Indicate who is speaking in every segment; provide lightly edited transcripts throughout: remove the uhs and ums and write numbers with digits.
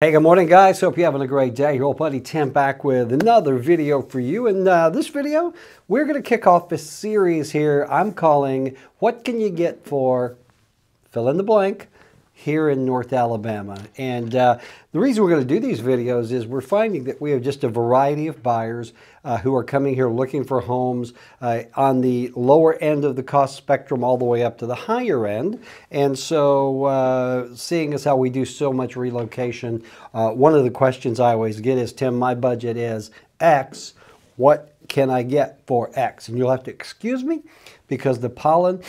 Speaker 1: Hey, good morning, guys. Hope you're having a great day. Your old buddy Tim back with another video for you. In this video, we're going to kick off this series here I'm calling What Can You Get for Fill in the Blank here in North Alabama. And the reason we're going to do these videos is we're finding that we have just a variety of buyers who are coming here looking for homes on the lower end of the cost spectrum all the way up to the higher end. And so seeing as how we do so much relocation, one of the questions I always get is, Tim, my budget is X. What can I get for X? And you'll have to excuse me because the pollen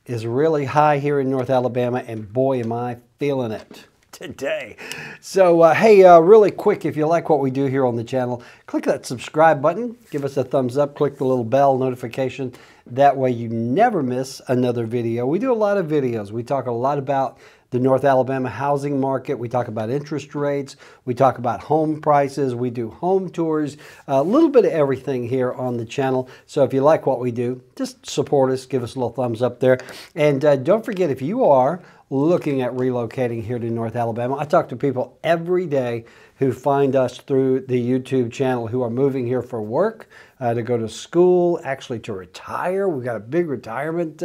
Speaker 1: is really high here in North Alabama, and boy, am I feeling it today. So, hey, really quick, if you like what we do here on the channel, click that subscribe button, give us a thumbs up, click the little bell notification. That way you never miss another video. We do a lot of videos. We talk a lot about the North Alabama housing market. We talk about interest rates. We talk about home prices. We do home tours, a little bit of everything here on the channel. So if you like what we do, just support us, give us a little thumbs up there. And don't forget, if you are looking at relocating here to North Alabama, I talk to people every day who find us through the YouTube channel who are moving here for work, to go to school, actually to retire. We've got a big retirement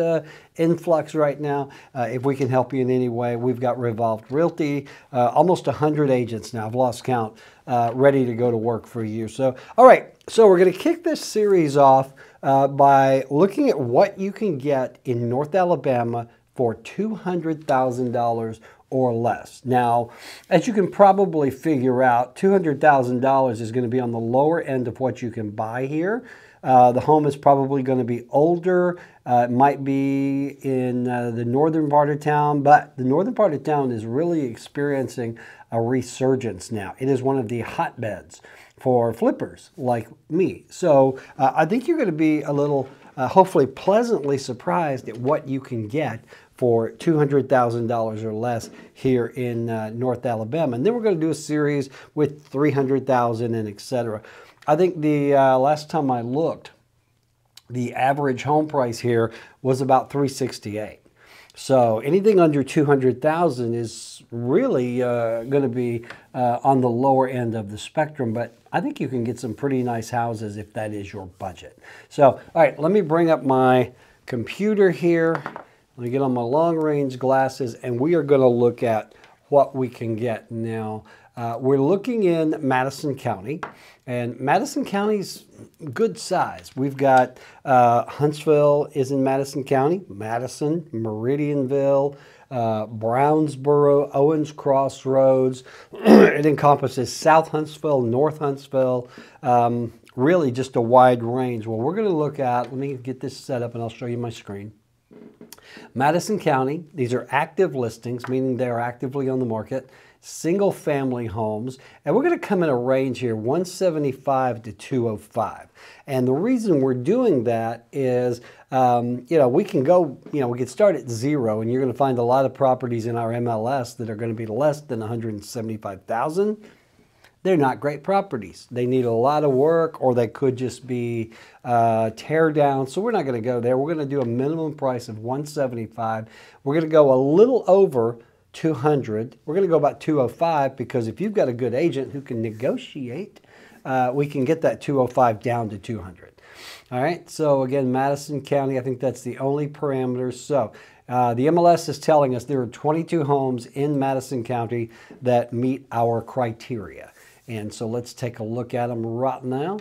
Speaker 1: influx right now. If we can help you in any way, we've got Revolved Realty, almost 100 agents now, I've lost count, ready to go to work for you. So, all right, so we're going to kick this series off by looking at what you can get in North Alabama for $200,000 or less. Now, as you can probably figure out, $200,000 is going to be on the lower end of what you can buy here. The home is probably going to be older. It might be in the northern part of town, but the northern part of town is really experiencing a resurgence now. It is one of the hotbeds for flippers like me. So I think you're going to be a little, hopefully pleasantly surprised at what you can get for $200,000 or less here in North Alabama. And then we're going to do a series with $300,000 and etc. I think the last time I looked, the average home price here was about $368,000. So anything under $200,000 is really going to be on the lower end of the spectrum, but I think you can get some pretty nice houses if that is your budget. So, all right, let me bring up my computer here. Let me get on my long-range glasses, and we are going to look at what we can get now. We're looking in Madison County, and Madison County's good size. We've got Huntsville is in Madison County, Madison, Meridianville, Brownsboro, Owens Crossroads. It encompasses South Huntsville, North Huntsville, really just a wide range. Well, we're going to look at, let me get this set up and I'll show you my screen. Madison County, these are active listings, meaning they are actively on the market, single family homes, and we're going to come in a range here, 175 to 205. And the reason we're doing that is, we can go, we can start at zero, and you're going to find a lot of properties in our MLS that are going to be less than 175,000. They're not great properties. They need a lot of work, or they could just be tear down. So we're not going to go there. We're going to do a minimum price of $175. We're going to go a little over $200. We're going to go about $205 because if you've got a good agent who can negotiate, we can get that $205 down to $200. All right. So again, Madison County, I think that's the only parameters. So the MLS is telling us there are 22 homes in Madison County that meet our criteria. And so let's take a look at them right now.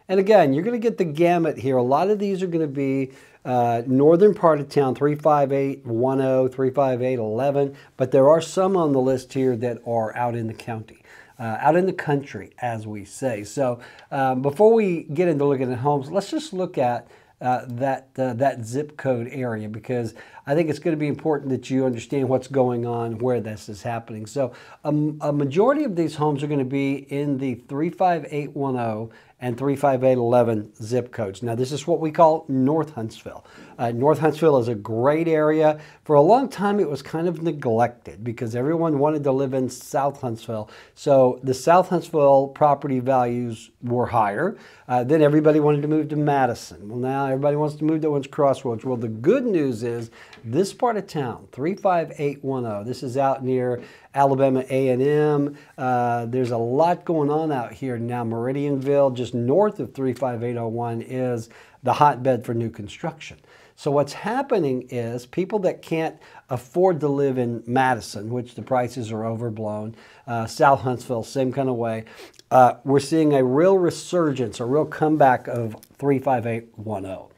Speaker 1: And again, you're going to get the gamut here. A lot of these are going to be northern part of town, 35810, 35811. But there are some on the list here that are out in the county, out in the country, as we say. So before we get into looking at homes, let's just look at that zip code area, because I think it's going to be important that you understand what's going on, where this is happening. So a majority of these homes are going to be in the 35810 and 35811 zip codes. Now, this is what we call North Huntsville. North Huntsville is a great area. For a long time, it was kind of neglected because everyone wanted to live in South Huntsville. So the South Huntsville property values were higher. Then everybody wanted to move to Madison. Well, now everybody wants to move to Owens Crossroads. Well, the good news is this part of town, 35810, this is out near Alabama A&M. There's a lot going on out here now. Meridianville, just north of 35801, is the hotbed for new construction. So what's happening is people that can't afford to live in Madison, which the prices are overblown, South Huntsville, same kind of way, we're seeing a real resurgence, a real comeback of 35810.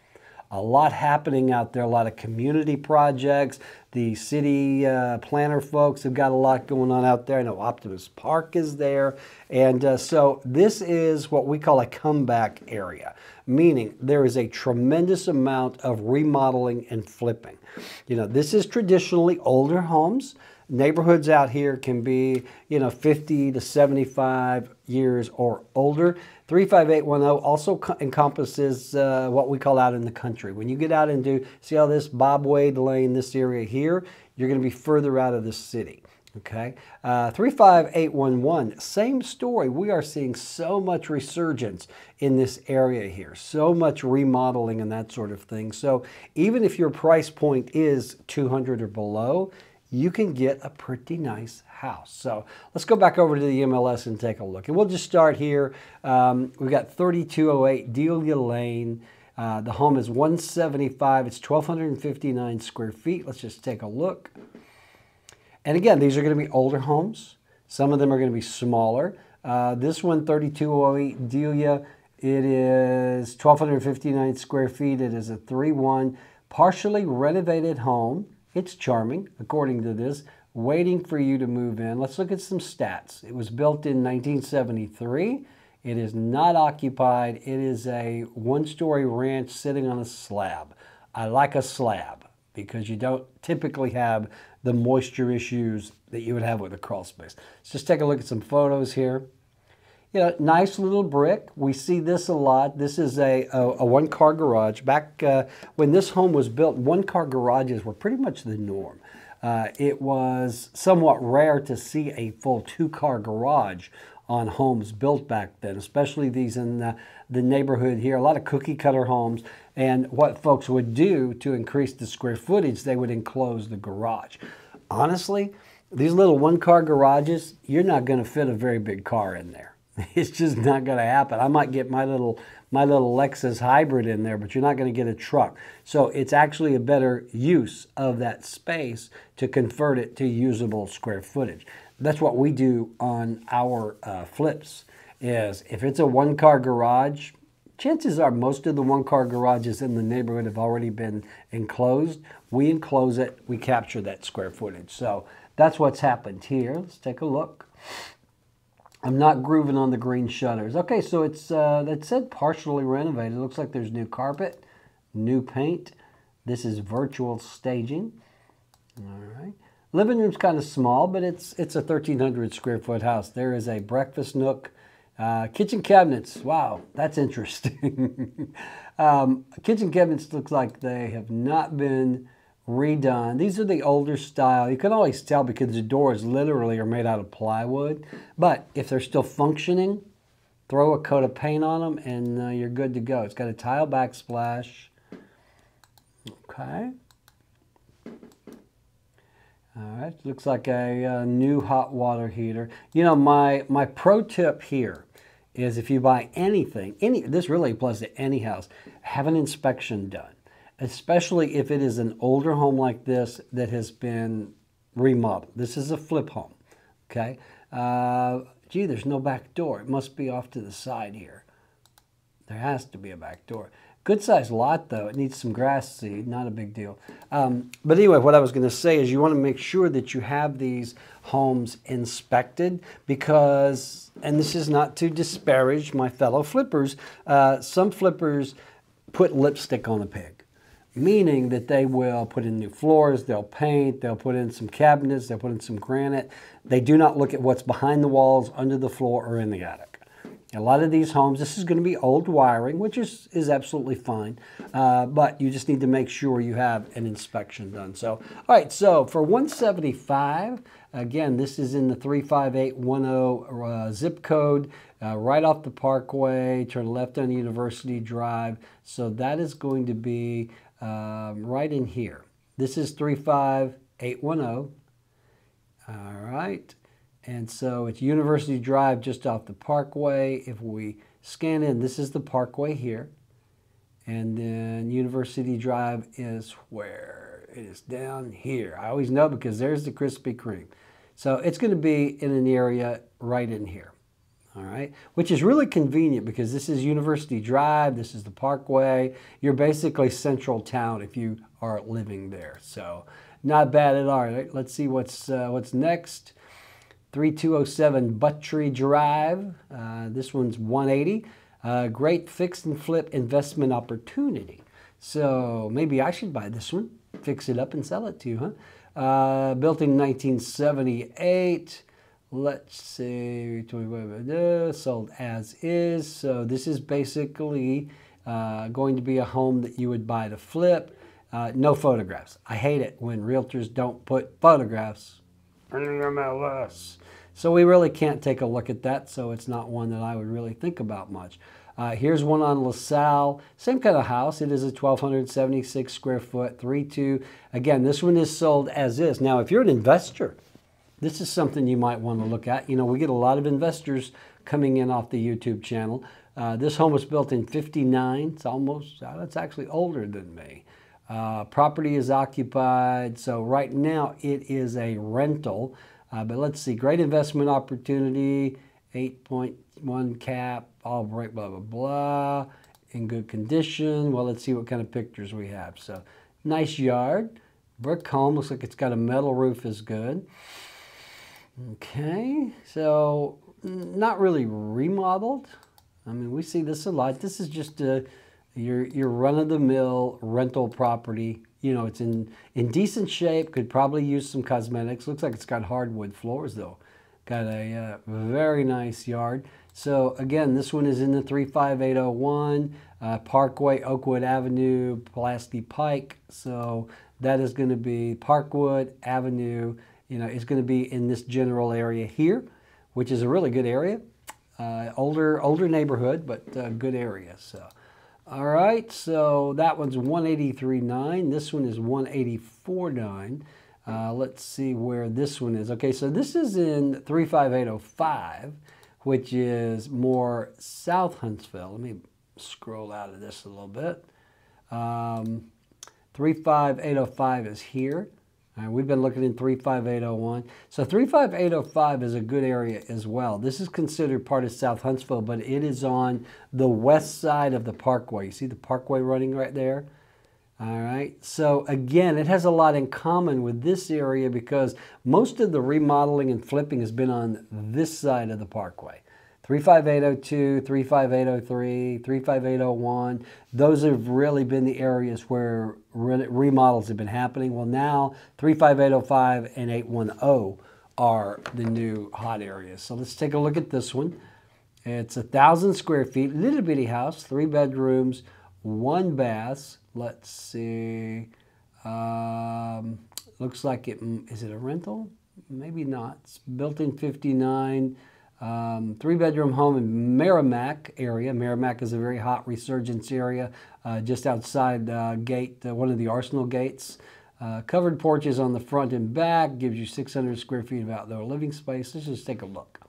Speaker 1: A lot happening out there, a lot of community projects. The city planner folks have got a lot going on out there. I know Optimus Park is there. And so this is what we call a comeback area, meaning there is a tremendous amount of remodeling and flipping. You know, this is traditionally older homes. Neighborhoods out here can be, 50 to 75 years or older. 35810 also encompasses what we call out in the country. When you get out and see all this Bob Wade Lane, this area here, you're going to be further out of the city. Okay, 35811, same story. We are seeing so much resurgence in this area here, so much remodeling and that sort of thing. So even if your price point is 200 or below, you can get a pretty nice house. So let's go back over to the MLS and take a look. And we'll just start here. We've got 3208 Delia Lane. The home is 175. It's 1,259 square feet. Let's just take a look. And again, these are going to be older homes. Some of them are going to be smaller. This one, 3208 Delia, it is 1,259 square feet. It is a 3-1, partially renovated home. It's charming, according to this, waiting for you to move in. Let's look at some stats. It was built in 1973. It is not occupied. It is a one-story ranch sitting on a slab. I like a slab because you don't typically have the moisture issues that you would have with a crawl space. Let's just take a look at some photos here. Nice little brick. We see this a lot. This is a one-car garage. Back when this home was built, one-car garages were pretty much the norm. It was somewhat rare to see a full two-car garage on homes built back then, especially these in the neighborhood here. A lot of cookie-cutter homes. And what folks would do to increase the square footage, they would enclose the garage. Honestly, these little one-car garages, you're not going to fit a very big car in there. It's just not going to happen. I might get my little Lexus hybrid in there, but you're not going to get a truck. So it's actually a better use of that space to convert it to usable square footage. That's what we do on our flips. Is if it's a one-car garage, chances are most of the one-car garages in the neighborhood have already been enclosed. We enclose it, we capture that square footage. So that's what's happened here. Let's take a look. I'm not grooving on the green shutters. Okay, so it's that said partially renovated. It looks like there's new carpet, new paint. This is virtual staging. All right. Living room's kind of small, but it's a 1,300 square foot house. There is a breakfast nook. Kitchen cabinets. Wow, that's interesting. Kitchen cabinets looks like they have not been redone. These are the older style. You can always tell because the doors literally are made out of plywood. But if they're still functioning, throw a coat of paint on them and you're good to go. It's got a tile backsplash. Okay. All right. Looks like a new hot water heater. You know, my pro tip here is if you buy anything, this really applies to any house, have an inspection done. Especially if it is an older home like this that has been remodeled. This is a flip home, okay? Gee, there's no back door. It must be off to the side here. There has to be a back door. Good sized lot though. It needs some grass seed, not a big deal. But anyway, what I was going to say is you want to make sure that you have these homes inspected because, and this is not to disparage my fellow flippers, some flippers put lipstick on a pig. Meaning that they will put in new floors, they'll paint, they'll put in some cabinets, they'll put in some granite. They do not look at what's behind the walls, under the floor, or in the attic. A lot of these homes, this is going to be old wiring, which is absolutely fine, but you just need to make sure you have an inspection done. So, all right, so for 175, again, this is in the 35810 zip code, right off the Parkway, turn left on University Drive. So that is going to be right in here. This is 35810. All right. And so it's University Drive just off the Parkway. If we scan in, this is the Parkway here. And then University Drive is where? It is down here. I always know because there's the Krispy Kreme. So it's going to be in an area right in here. All right, which is really convenient because this is University Drive, this is the Parkway. You're basically central town if you are living there. So not bad at all. Right? Let's see what's next. 3207 Buttrey Drive. This one's 180. Great fix and flip investment opportunity. So maybe I should buy this one, fix it up and sell it to you, huh? Built in 1978. Let's see, sold as is. So this is basically going to be a home that you would buy to flip. No photographs. I hate it when realtors don't put photographs in the MLS. So we really can't take a look at that, so it's not one that I would really think about much. Here's one on LaSalle. Same kind of house. It is a 1,276 square foot, 3.2. Again, this one is sold as is. Now, if you're an investor, this is something you might want to look at. You know, we get a lot of investors coming in off the YouTube channel. This home was built in '59. It's actually older than me. Property is occupied. So right now it is a rental. But let's see, great investment opportunity, 8.1 cap, all right, blah, blah, blah, in good condition. Well, let's see what kind of pictures we have. So nice yard, brick home, looks like it's got a metal roof is good. Okay, so not really remodeled. I mean, we see this a lot. This is just your run-of-the-mill rental property. You know, it's in decent shape, could probably use some cosmetics. Looks like it's got hardwood floors, though. Got a very nice yard. So, again, this one is in the 35801, Parkway, Oakwood Avenue, Pulaski Pike. So that is going to be Parkwood Avenue. You know, it's going to be in this general area here, which is a really good area. Older neighborhood, but good area. So. All right, so that one's 183.9. This one is 184.9. Let's see where this one is. Okay, so this is in 35805, which is more South Huntsville. Let me scroll out of this a little bit. 35805 is here. We've been looking in 35801. So 35805 is a good area as well. This is considered part of South Huntsville, but it is on the west side of the Parkway. You see the Parkway running right there? All right. So again, it has a lot in common with this area because most of the remodeling and flipping has been on this side of the Parkway. 35802, 35803, 35801, those have really been the areas where remodels have been happening. Well, now 35805 and 810 are the new hot areas. So let's take a look at this one. It's 1,000 square feet, little bitty house, 3 bedrooms, 1 bath. Let's see. Looks like is it a rental? Maybe not. It's built in '59. 3-bedroom home in Merrimack area. Merrimack is a very hot resurgence area just outside one of the Arsenal gates. Covered porches on the front and back, gives you 600 square feet of outdoor living space. Let's just take a look.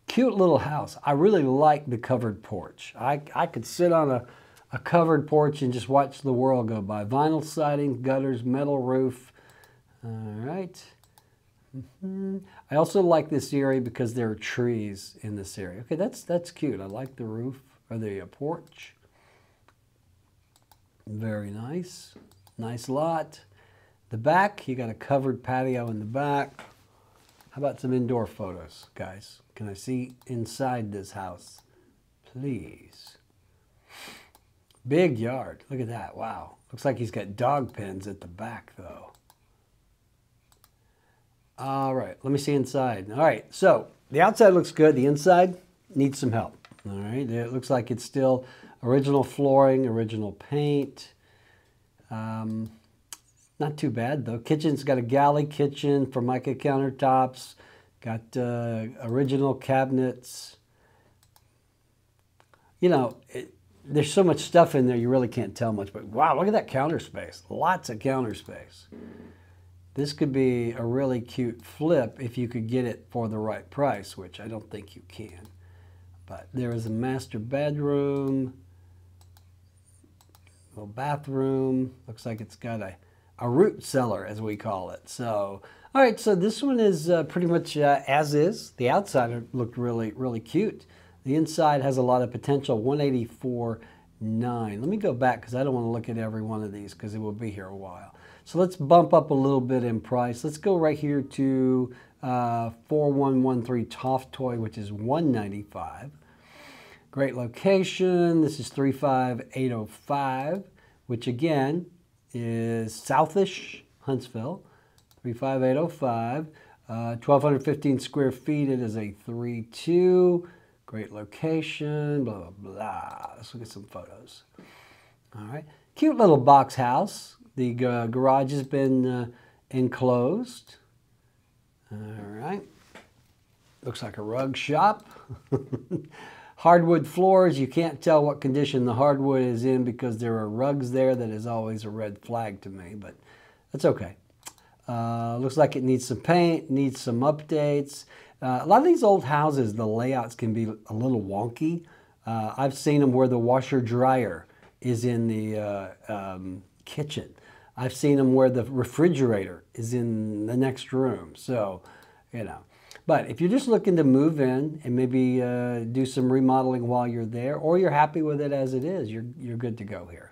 Speaker 1: Cute little house. I really like the covered porch. I could sit on a covered porch and just watch the world go by. Vinyl siding, gutters, metal roof. All right. I also like this area because there are trees in this area. Okay, that's cute. I like the roof or the porch. Very nice. Nice lot. The back, you got a covered patio in the back. How about some indoor photos, guys? Can I see inside this house? Please. Big yard. Look at that. Wow. Looks like he's got dog pens at the back, though. All right, let me see inside. All right, so the outside looks good. The inside needs some help. All right, it looks like it's still original flooring, original paint. Not too bad, though. Kitchen's got a galley kitchen, Formica countertops, got original cabinets. You know, there's so much stuff in there, you really can't tell much. But wow, look at that counter space. Lots of counter space. This could be a really cute flip if you could get it for the right price, which I don't think you can. But there is a master bedroom, little bathroom. Looks like it's got a root cellar, as we call it. So, all right, so this one is pretty much as is. The outside looked really, really cute. The inside has a lot of potential, 184.9. Let me go back because I don't want to look at every one of these because it will be here a while. So let's bump up a little bit in price. Let's go right here to 4113 Toftoy, which is 195. Great location. This is 35805, which again is southish Huntsville. 35805. 1,215 square feet. It is a 3.2. Great location. Blah, blah, blah. Let's look at some photos. All right. Cute little box house. The garage has been enclosed. All right. Looks like a rug shop. Hardwood floors. You can't tell what condition the hardwood is in because there are rugs there. That is always a red flag to me, but that's okay. Looks like it needs some paint, needs some updates. A lot of these old houses, the layouts can be a little wonky. I've seen them where the washer dryer is in the kitchen. I've seen them where the refrigerator is in the next room. So, you know. But if you're just looking to move in and maybe do some remodeling while you're there, or you're happy with it as it is, you're good to go here.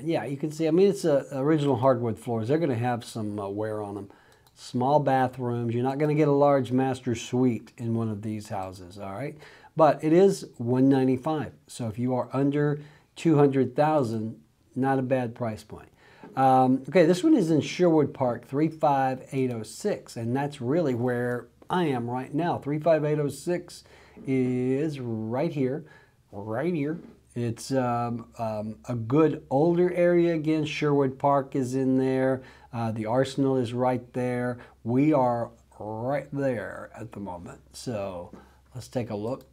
Speaker 1: Yeah, you can see, I mean, it's original hardwood floors. They're going to have some wear on them. Small bathrooms. You're not going to get a large master suite in one of these houses, all right? But it is $195. So if you are under $200,000, not a bad price point. Okay, this one is in Sherwood Park, 35806, and that's really where I am right now. 35806 is right here, right here. It's a good older area. Again, Sherwood Park is in there. The Arsenal is right there. We are right there at the moment. So let's take a look.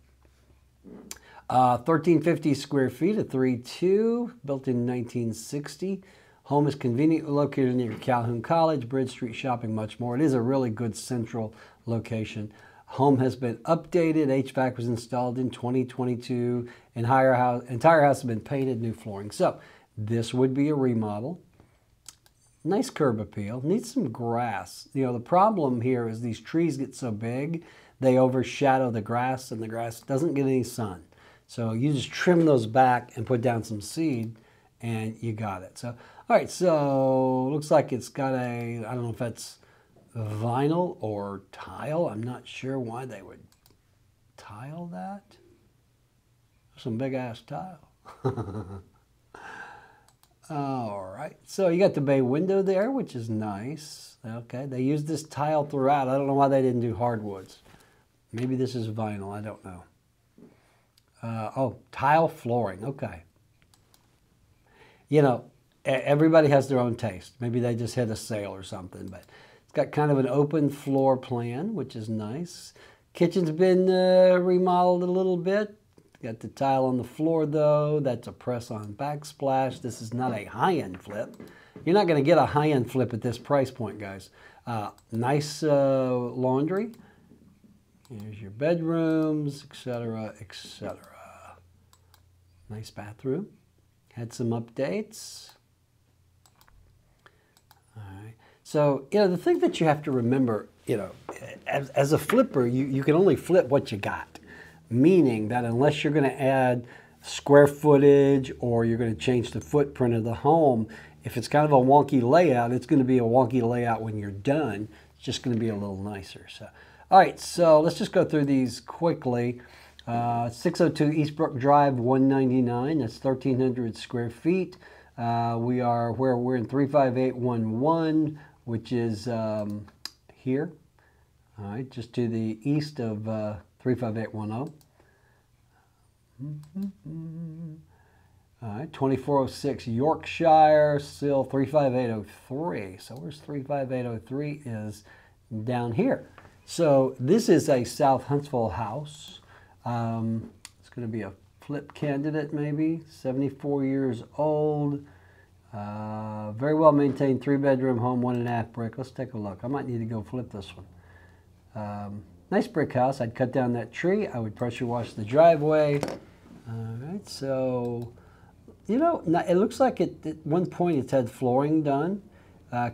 Speaker 1: 1,350 square feet, a 3.2, built in 1960. Home is conveniently located near Calhoun College, Bridge Street Shopping, much more. It is a really good central location. Home has been updated. HVAC was installed in 2022. Entire house has been painted, new flooring. So this would be a remodel. Nice curb appeal. Needs some grass. You know, the problem here is these trees get so big, they overshadow the grass, and the grass doesn't get any sun. So you just trim those back and put down some seed, and you got it. So, all right, so looks like it's got a, I don't know if that's vinyl or tile. I'm not sure why they would tile that. Some big ass tile. All right, so you got the bay window there, which is nice. Okay, they used this tile throughout. I don't know why they didn't do hardwoods. Maybe this is vinyl, I don't know. Oh, tile flooring, okay. You know, everybody has their own taste. Maybe they just hit a sale or something, but it's got kind of an open floor plan, which is nice. Kitchen's been remodeled a little bit. Got the tile on the floor though. That's a press-on backsplash. This is not a high-end flip. You're not going to get a high-end flip at this price point, guys. Nice laundry. Here's your bedrooms, etc., etc. Nice bathroom. Had some updates. All right. So, you know, the thing that you have to remember, you know, as a flipper, you can only flip what you got. Meaning that unless you're going to add square footage or you're going to change the footprint of the home, if it's kind of a wonky layout, it's going to be a wonky layout when you're done. It's just going to be a little nicer. So, all right, so let's just go through these quickly. 602 Eastbrook Drive, 199. That's 1,300 square feet. We're in 35811, which is here. All right, just to the east of 35810. All right, 2406 Yorkshire, still 35803. So where's 35803 is down here. So this is a South Huntsville house. It's going to be a flip candidate maybe, 74 years old. Very well maintained 3-bedroom home, 1.5 brick. Let's take a look. I might need to go flip this one. Nice brick house. I'd cut down that tree. I would pressure wash the driveway. All right, so, you know, it looks like at one point it's had flooring done.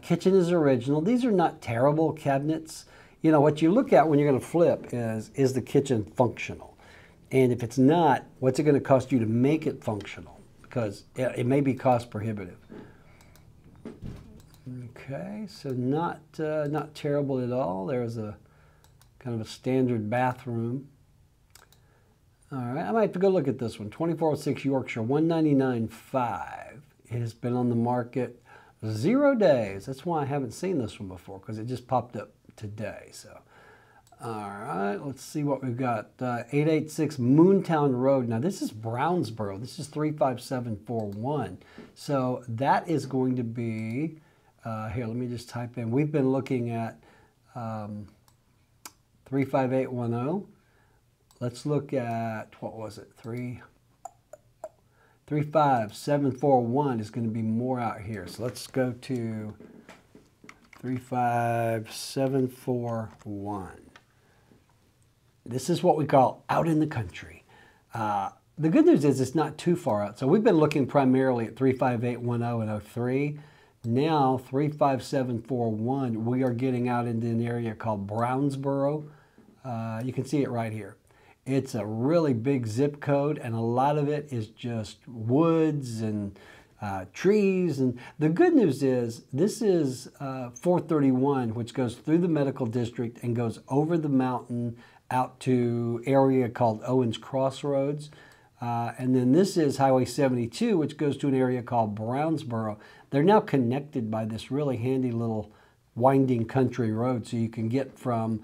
Speaker 1: Kitchen is original. These are not terrible cabinets. You know, what you look at when you're going to flip is the kitchen functional? And if it's not, what's it going to cost you to make it functional? Because it may be cost prohibitive. Okay, so not terrible at all. There's a kind of a standard bathroom. All right, I might have to go look at this one. 2406 Yorkshire, 199.5. It has been on the market 0 days. That's why I haven't seen this one before, because it just popped up today. So, all right, let's see what we've got. 886 Moontown Road. Now, this is Brownsboro. This is 35741. So that is going to be, here, let me just type in. We've been looking at 35810. Let's look at, what was it, 35741 is going to be more out here. So let's go to 35741. This is what we call out in the country. The good news is it's not too far out. So we've been looking primarily at 35810 and 03. Now 35741, we are getting out into an area called Brownsboro. You can see it right here. It's a really big zip code, and a lot of it is just woods and trees. And the good news is this is 431, which goes through the medical district and goes over the mountain out to area called Owens Crossroads. And then this is Highway 72, which goes to an area called Brownsboro. They're now connected by this really handy little winding country road, so you can get from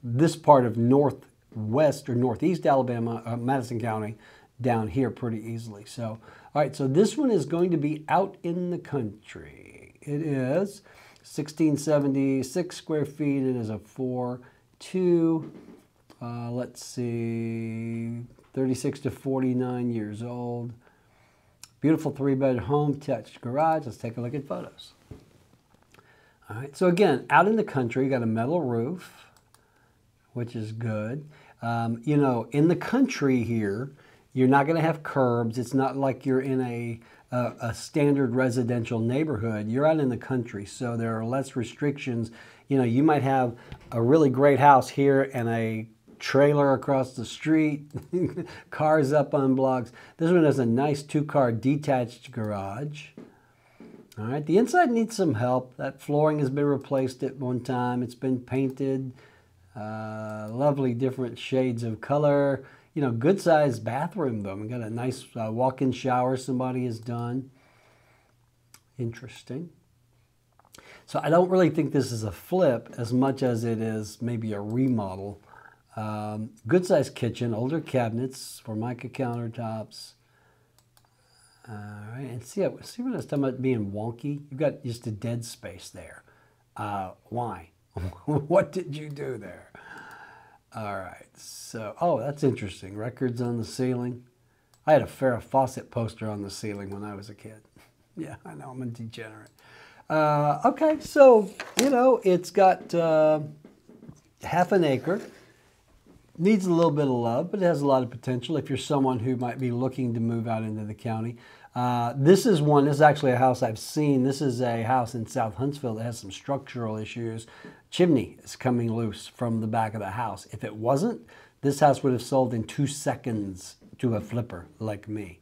Speaker 1: this part of northwest or northeast Alabama, Madison County, down here pretty easily. So, all right, so this one is going to be out in the country. It is 1676 square feet. It is a 4.2, let's see, 36 to 49 years old. Beautiful 3-bed home, attached garage. Let's take a look at photos. All right, so again, out in the country, you got a metal roof, which is good. You know, in the country here, you're not going to have curbs. It's not like you're in a standard residential neighborhood. You're out in the country, so there are less restrictions. You know, you might have a really great house here and a trailer across the street, cars up on blocks. This one has a nice 2-car detached garage. All right, the inside needs some help. That flooring has been replaced at one time. It's been painted. Lovely different shades of color. You know, good sized bathroom though. We got a nice walk-in shower somebody has done. Interesting. So I don't really think this is a flip as much as it is maybe a remodel. Good sized kitchen, older cabinets, Formica countertops. All right, and see what I was talking about being wonky. You've got just a dead space there. Why? What did you do there? All right, so, oh, that's interesting. Records on the ceiling. I had a Farrah Fawcett poster on the ceiling when I was a kid. Yeah, I know, I'm a degenerate. Okay, so, you know, it's got half an acre. Needs a little bit of love, but it has a lot of potential if you're someone who might be looking to move out into the county. This is actually a house I've seen. This is a house in South Huntsville that has some structural issues. Chimney is coming loose from the back of the house. If it wasn't, this house would have sold in 2 seconds to a flipper like me.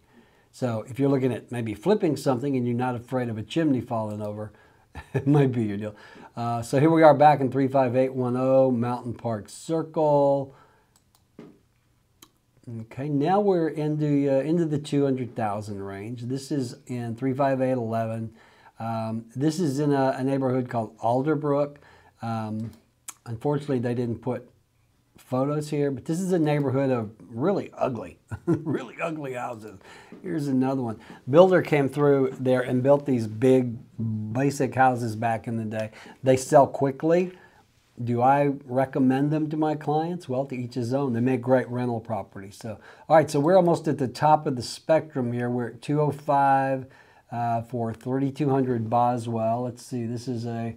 Speaker 1: So if you're looking at maybe flipping something and you're not afraid of a chimney falling over, it might be your deal. So here we are back in 35810 Mountain Park Circle. Okay, now we're into the 200,000 range. This is in 35811. This is in a neighborhood called Alderbrook. Unfortunately, they didn't put photos here, but this is a neighborhood of really ugly, really ugly houses. Here's another one. Builder came through there and built these big, basic houses back in the day. They sell quickly. Do I recommend them to my clients? Well, to each his own. They make great rental properties. So, all right, so we're almost at the top of the spectrum here. We're at 205. for 3200 Boswell. Let's see, this is a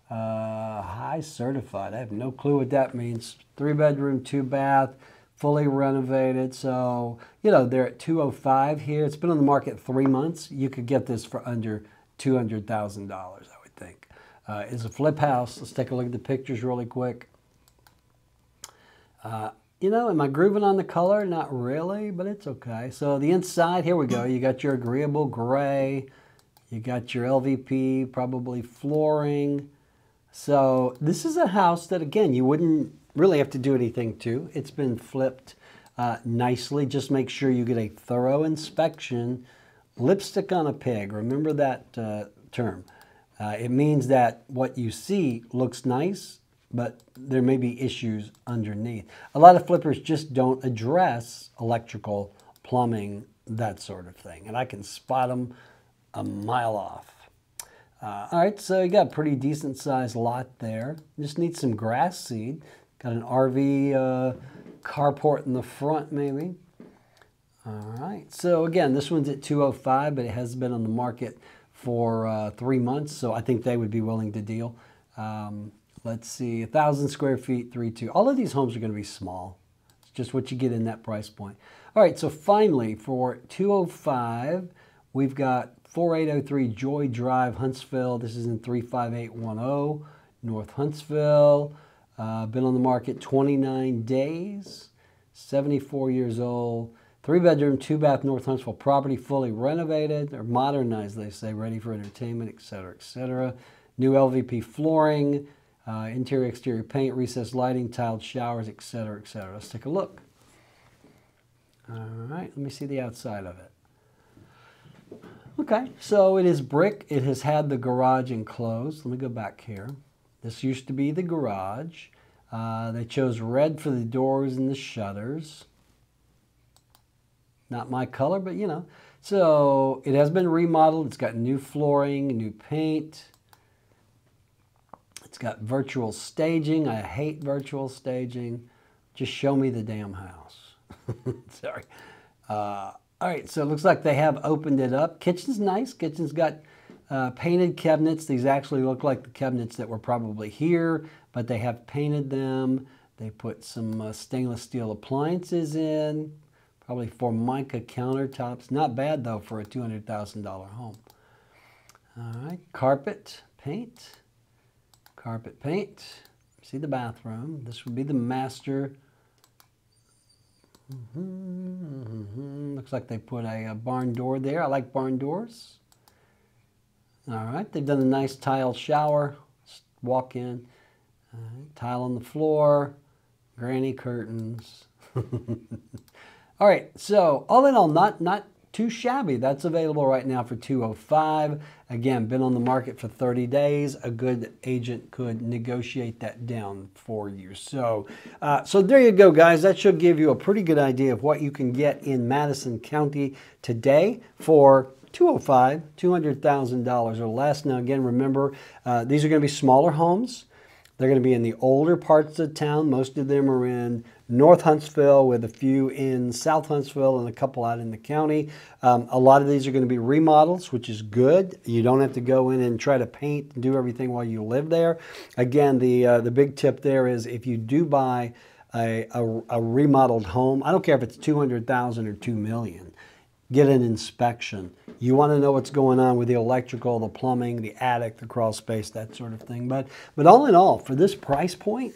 Speaker 1: high certified. I have no clue what that means. 3-bedroom, 2-bath, fully renovated. So, you know, they're at 205 here. It's been on the market 3 months. You could get this for under $200,000, I would think. It's a flip house. Let's take a look at the pictures really quick. You know, am I grooving on the color? Not really, but it's okay. So the inside, here we go. You got your agreeable gray. You got your LVP, probably flooring. So this is a house that, again, you wouldn't really have to do anything to. It's been flipped nicely. Just make sure you get a thorough inspection. Lipstick on a pig. Remember that term. It means that what you see looks nice, but there may be issues underneath. A lot of flippers just don't address electrical, plumbing, that sort of thing. And I can spot them a mile off. All right, so you got a pretty decent sized lot there. Just need some grass seed. Got an RV carport in the front maybe. All right, so again, this one's at 205, but it has been on the market for 3 months, so I think they would be willing to deal. Let's see, 1,000 square feet, 3.2. All of these homes are going to be small. It's just what you get in that price point. All right, so finally, for 205, we've got 4803 Joy Drive, Huntsville. This is in 35810, North Huntsville. Been on the market 29 days, 74 years old. 3-bedroom, 2-bath, North Huntsville property, fully renovated or modernized, they say, ready for entertainment, etc., etc. New LVP flooring. Interior, exterior paint, recessed lighting, tiled showers, etc., etc. Let's take a look. All right, let me see the outside of it. Okay, so it is brick. It has had the garage enclosed. Let me go back here. This used to be the garage. They chose red for the doors and the shutters. Not my color, but you know. So it has been remodeled. It's got new flooring, new paint. It's got virtual staging. I hate virtual staging. Just show me the damn house. Sorry. All right, so it looks like they have opened it up. Kitchen's nice. Kitchen's got painted cabinets. These actually look like the cabinets that were probably here, but they have painted them. They put some stainless steel appliances in, probably Formica countertops. Not bad, though, for a $200,000 home. All right, carpet, paint. Carpet paint. See the bathroom. This would be the master. Looks like they put a barn door there. I like barn doors. All right, they've done a nice tile shower. Just walk in. Tile on the floor. Granny curtains. All right, so all in all, not too shabby. That's available right now for $205. Again, been on the market for 30 days. A good agent could negotiate that down for you. So, so there you go, guys. That should give you a pretty good idea of what you can get in Madison County today for $205, $200,000 or less. Now, again, remember, these are going to be smaller homes. They're going to be in the older parts of town. Most of them are in North Huntsville, with a few in South Huntsville and a couple out in the county. A lot of these are going to be remodels, which is good. You don't have to go in and try to paint and do everything while you live there. Again, the big tip there is if you do buy a remodeled home, I don't care if it's $200,000 or $2 million, get an inspection. You want to know what's going on with the electrical, the plumbing, the attic, the crawl space, that sort of thing. But all in all, for this price point,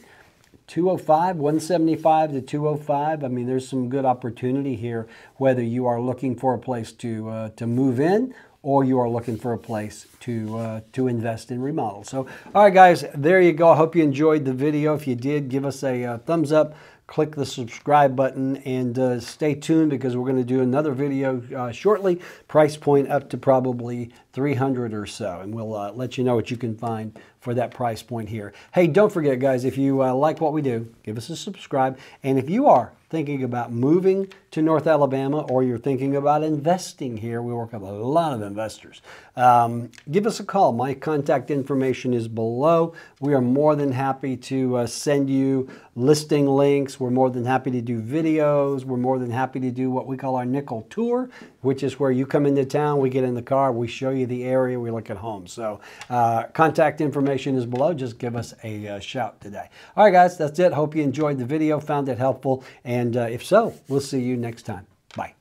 Speaker 1: 205, 175 to 205. I mean, there's some good opportunity here, whether you are looking for a place to move in or you are looking for a place to invest in remodel. So, all right, guys, there you go. I hope you enjoyed the video. If you did, give us a thumbs up. Click the subscribe button and stay tuned because we're going to do another video shortly. Price point up to probably 300 or so, and we'll let you know what you can find for that price point here. Hey, don't forget, guys, if you like what we do, give us a subscribe. And if you are thinking about moving to North Alabama, or you're thinking about investing here, we work with a lot of investors, give us a call. My contact information is below. We are more than happy to send you listing links. We're more than happy to do videos. We're more than happy to do what we call our nickel tour, which is where you come into town, we get in the car, we show you the area, we look at homes. So contact information is below. Just give us a shout today. All right, guys, that's it. Hope you enjoyed the video, found it helpful. And if so, we'll see you next time. Bye.